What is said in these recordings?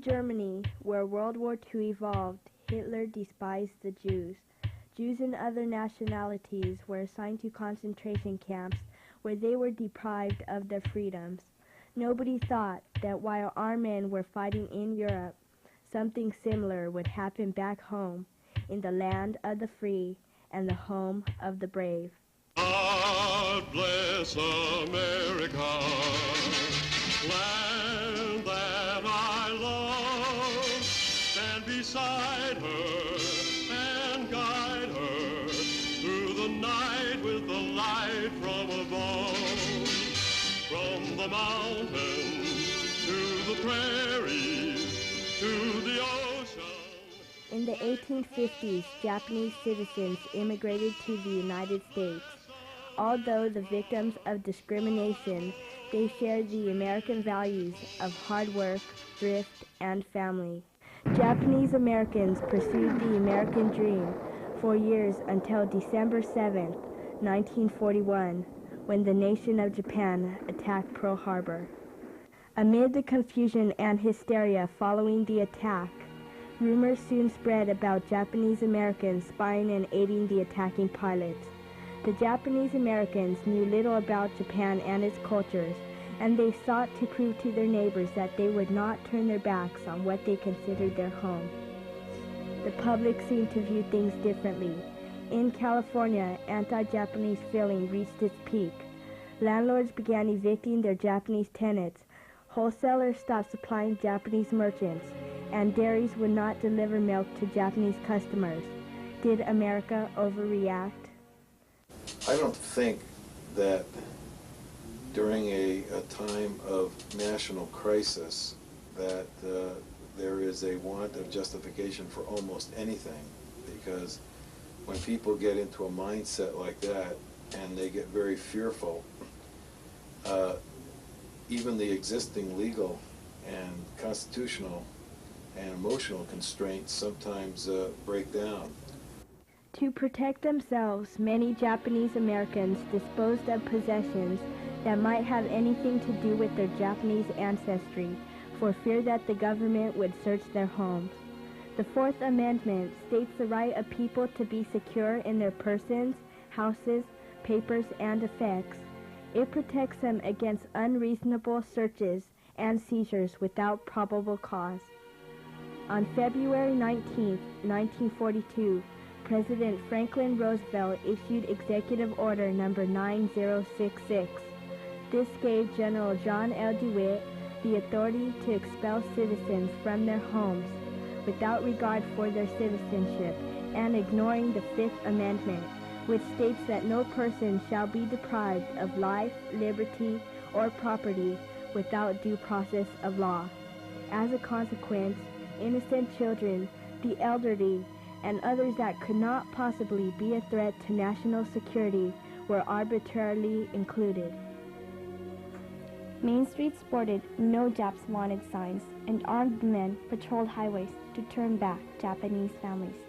Germany, where World War II evolved, Hitler despised the Jews. Jews and other nationalities were assigned to concentration camps where they were deprived of their freedoms. Nobody thought that while our men were fighting in Europe, something similar would happen back home in the land of the free and the home of the brave. God bless America, land that I love. Stand beside her and guide her through the night with the light from above. From the mountains to the prairies to the ocean. In the 1850s, Japanese citizens immigrated to the United States. Although the victims of discrimination, they shared the American values of hard work, thrift, and family. Japanese Americans pursued the American dream for years until December 7, 1941, when the nation of Japan attacked Pearl Harbor. Amid the confusion and hysteria following the attack, rumors soon spread about Japanese Americans spying and aiding the attacking pilots. The Japanese Americans knew little about Japan and its cultures, and they sought to prove to their neighbors that they would not turn their backs on what they considered their home. The public seemed to view things differently. In California, anti-Japanese feeling reached its peak. Landlords began evicting their Japanese tenants. Wholesalers stopped supplying Japanese merchants, and dairies would not deliver milk to Japanese customers. Did America overreact? I don't think that during a time of national crisis that there is a want of justification for almost anything, because when people get into a mindset like that and they get very fearful, even the existing legal and constitutional and emotional constraints sometimes break down. To protect themselves, many Japanese Americans disposed of possessions that might have anything to do with their Japanese ancestry, for fear that the government would search their homes. The Fourth Amendment states the right of people to be secure in their persons, houses, papers, and effects. It protects them against unreasonable searches and seizures without probable cause. On February 19, 1942, President Franklin Roosevelt issued Executive Order No. 9066. This gave General John L. DeWitt the authority to expel citizens from their homes without regard for their citizenship and ignoring the Fifth Amendment, which states that no person shall be deprived of life, liberty, or property without due process of law. As a consequence, innocent children, the elderly, and others that could not possibly be a threat to national security were arbitrarily included. Main streets sported "No Japs Wanted" signs, and armed men patrolled highways to turn back Japanese families.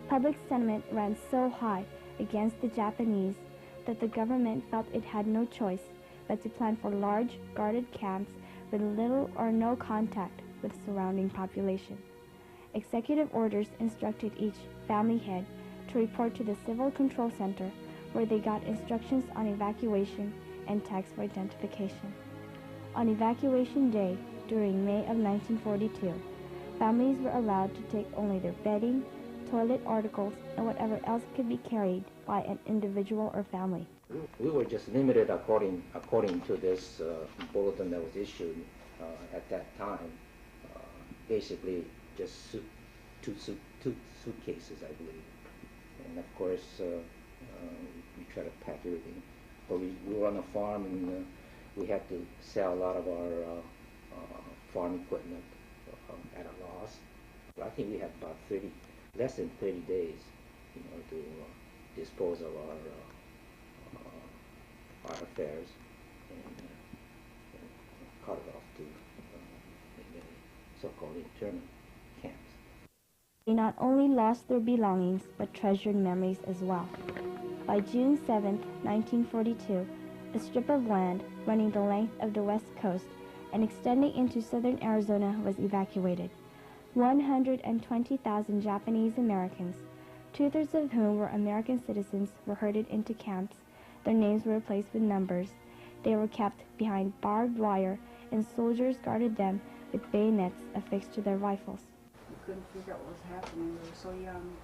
Public sentiment ran so high against the Japanese that the government felt it had no choice but to plan for large, guarded camps with little or no contact with the surrounding population. Executive orders instructed each family head to report to the Civil Control Center, where they got instructions on evacuation and tags for identification. On evacuation day, during May of 1942, families were allowed to take only their bedding, toilet articles, and whatever else could be carried by an individual or family. We were just limited according to this bulletin that was issued at that time. Basically, just two suitcases, I believe. And of course, we try to pack everything. But we were on a farm, and we had to sell a lot of our farm equipment at a loss. But I think we had about less than 30 days, to dispose of our affairs and cut it off to the so-called internment camps. They not only lost their belongings, but treasured memories as well. By June 7, 1942, a strip of land running the length of the west coast and extending into southern Arizona was evacuated. 120,000 Japanese Americans, two-thirds of whom were American citizens, were herded into camps. Their names were replaced with numbers. They were kept behind barbed wire, and soldiers guarded them with bayonets affixed to their rifles. We couldn't figure out what was happening. We were so young.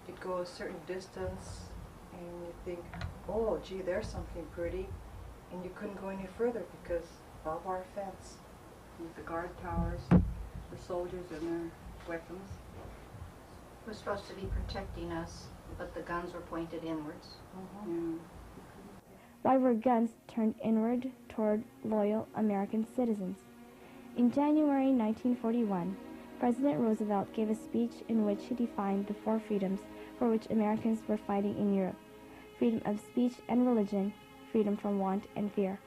You'd go a certain distance, and you'd think, oh, gee, there's something pretty. And you couldn't go any further because barbed wire fence. With the guard towers, the soldiers and their weapons. Was supposed to be protecting us, but the guns were pointed inwards. Yeah. Why were guns turned inward toward loyal American citizens? In January 1941, President Roosevelt gave a speech in which he defined the four freedoms for which Americans were fighting in Europe: freedom of speech and religion, freedom from want and fear.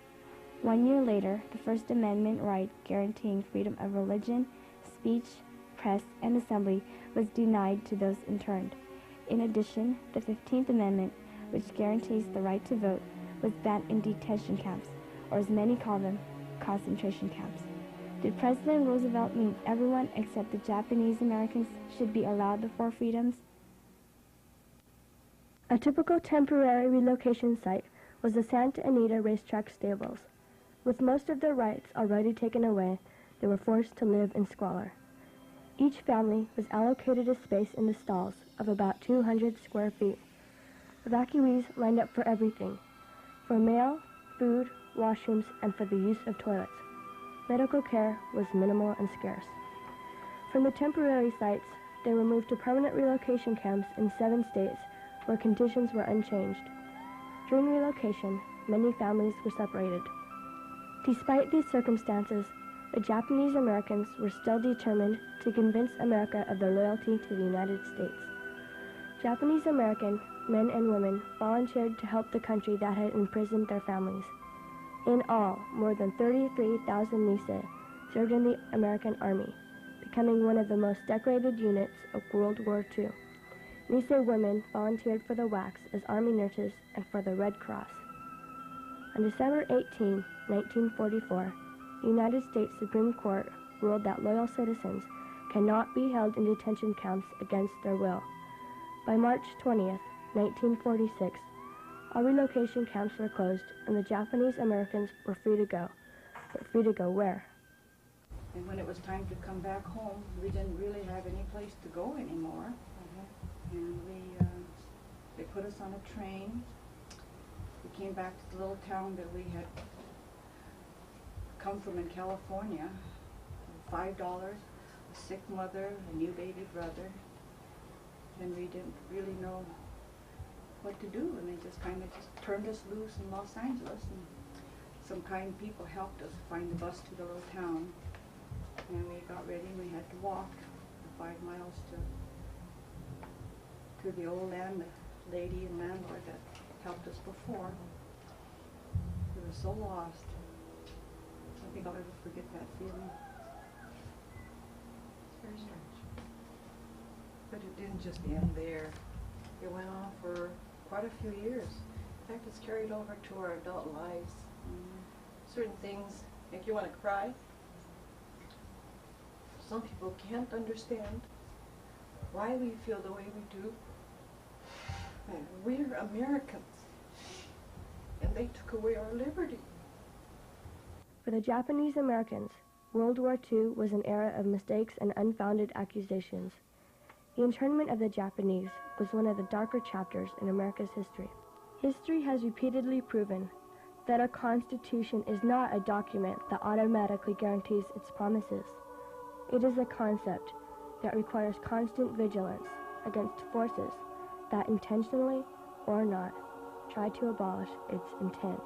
1 year later, the First Amendment right guaranteeing freedom of religion, speech, press, and assembly was denied to those interned. In addition, the 15th Amendment, which guarantees the right to vote, was banned in detention camps, or as many call them, concentration camps. Did President Roosevelt mean everyone except the Japanese Americans should be allowed the four freedoms? A typical temporary relocation site was the Santa Anita racetrack stables. With most of their rights already taken away, they were forced to live in squalor. Each family was allocated a space in the stalls of about 200 square feet. Evacuees lined up for everything: for mail, food, washrooms, and for the use of toilets. Medical care was minimal and scarce. From the temporary sites, they were moved to permanent relocation camps in 7 states where conditions were unchanged. During relocation, many families were separated. Despite these circumstances, the Japanese Americans were still determined to convince America of their loyalty to the United States. Japanese American men and women volunteered to help the country that had imprisoned their families. In all, more than 33,000 Nisei served in the American Army, becoming one of the most decorated units of World War II. Nisei women volunteered for the WACs as Army nurses and for the Red Cross. On December 18, 1944, the United States Supreme Court ruled that loyal citizens cannot be held in detention camps against their will. By March 20th, 1946, all relocation camps were closed and the Japanese Americans were free to go. But free to go where? And when it was time to come back home, we didn't really have any place to go anymore. And they put us on a train. We came back to the little town that we had come from in California. $5, a sick mother, a new baby brother. And we didn't really know what to do, and they just kind of turned us loose in Los Angeles, and some kind people helped us find the bus to the little town. And we got ready, and we had to walk the 5 miles to the old lady and landlord that helped us before. We were so lost. I don't think I'll ever forget that feeling. It's very strange. But it didn't just end there. It went on for quite a few years. In fact, it's carried over to our adult lives. Certain things make you want to cry. Some people can't understand why we feel the way we do. And we're Americans, and they took away our liberty. For the Japanese Americans, World War II was an era of mistakes and unfounded accusations. The internment of the Japanese was one of the darker chapters in America's history. History has repeatedly proven that a constitution is not a document that automatically guarantees its promises. It is a concept that requires constant vigilance against forces that intentionally or not try to abolish its intent.